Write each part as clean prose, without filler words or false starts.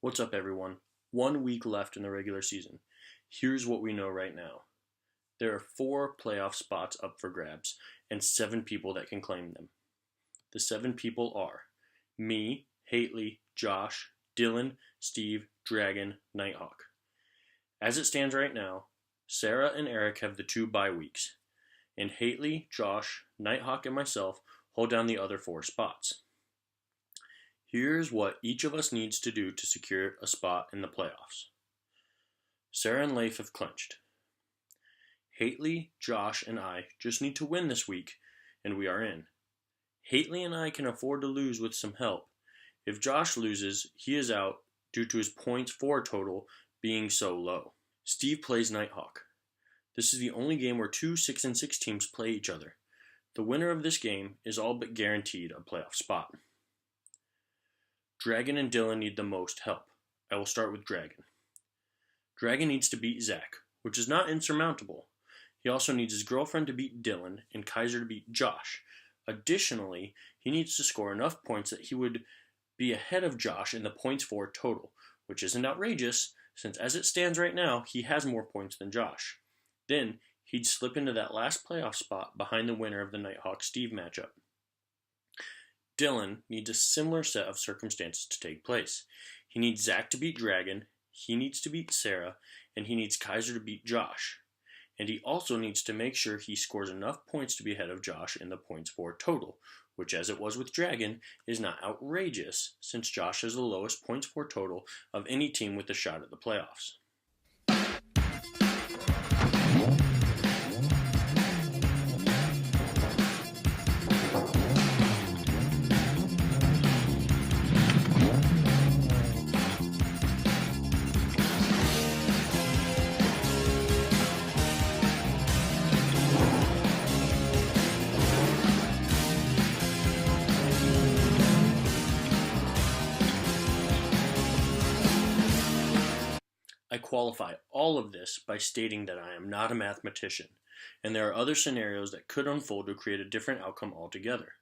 What's up, everyone? 1 week left in the regular season. Here's what we know right now. There are 4 playoff spots up for grabs and 7 people that can claim them. The 7 people are me, Haitley, Josh, Dylan, Steve, Dragon, Nighthawk. As it stands right now, Sarah and Eric have the 2 bye weeks, and Haitley, Josh, Nighthawk, and myself hold down the other 4 spots. Here's what each of us needs to do to secure a spot in the playoffs. Sarah and Leif have clinched. Haitley, Josh, and I just need to win this week, and we are in. Haitley and I can afford to lose with some help. If Josh loses, he is out due to his points for total being so low. Steve plays Nighthawk. This is the only game where 2 6-6 teams play each other. The winner of this game is all but guaranteed a playoff spot. Dragon and Dylan need the most help. I will start with Dragon. Dragon needs to beat Zach, which is not insurmountable. He also needs his girlfriend to beat Dylan and Kaiser to beat Josh. Additionally, he needs to score enough points that he would be ahead of Josh in the points for total, which isn't outrageous, since as it stands right now, he has more points than Josh. Then, he'd slip into that last playoff spot behind the winner of the Nighthawk-Steve matchup. Dylan needs a similar set of circumstances to take place. He needs Zach to beat Dragon, he needs to beat Sarah, and he needs Kaiser to beat Josh. And he also needs to make sure he scores enough points to be ahead of Josh in the points for total, which, as it was with Dragon, is not outrageous, since Josh has the lowest points for total of any team with a shot at the playoffs. I qualify all of this by stating that I am not a mathematician, and there are other scenarios that could unfold to create a different outcome altogether.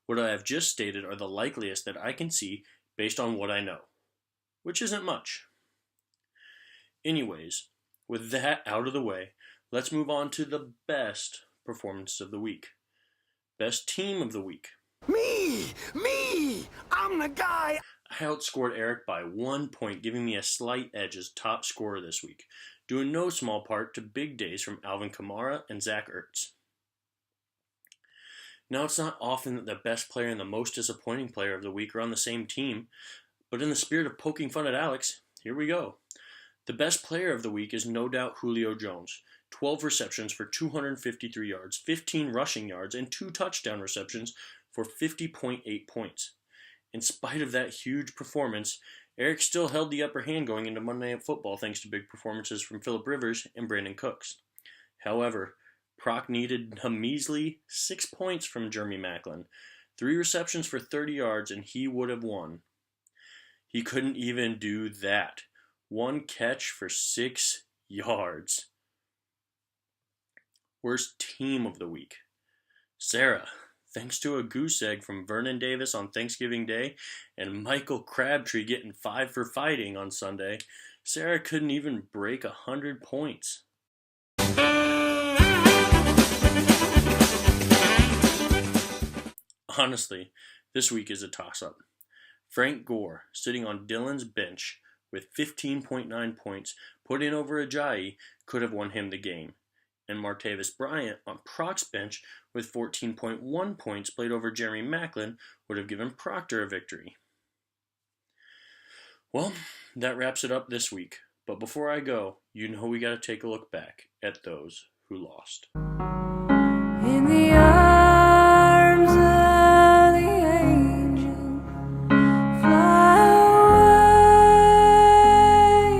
What I have just stated are the likeliest that I can see based on what I know, which isn't much. Anyways, with that out of the way, let's move on to the best performance of the week. Best team of the week. Me! I'm the guy! I outscored Eric by 1 point, giving me a slight edge as top scorer this week, due in no small part to big days from Alvin Kamara and Zach Ertz. Now, it's not often that the best player and the most disappointing player of the week are on the same team, but in the spirit of poking fun at Alex, here we go. The best player of the week is no doubt Julio Jones. 12 receptions for 253 yards, 15 rushing yards, and 2 touchdown receptions for 50.8 points. In spite of that huge performance, Eric still held the upper hand going into Monday Night Football thanks to big performances from Phillip Rivers and Brandon Cooks. However, Proc needed a measly 6 points from Jeremy Maclin, 3 receptions for 30 yards, and he would have won. He couldn't even do that. 1 catch for 6 yards. Worst team of the week. Sarah. Thanks to a goose egg from Vernon Davis on Thanksgiving Day and Michael Crabtree getting 5 for fighting on Sunday, Sarah couldn't even break 100 points. Honestly, this week is a toss-up. Frank Gore, sitting on Dylan's bench with 15.9 points, put in over Ajayi, could have won him the game. And Martavis Bryant on Proc's bench with 14.1 points played over Jeremy Maclin would have given Proctor a victory. Well, that wraps it up this week. But before I go, you know we gotta take a look back at those who lost. In the arms of the angel, fly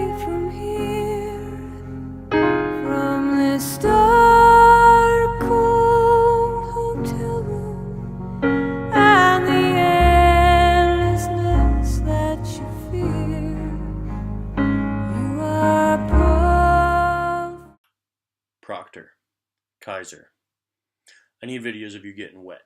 away from here, from this dark, cold hotel room, and the endlessness that you fear. You are Proctor, Kaiser. I need videos of you getting wet.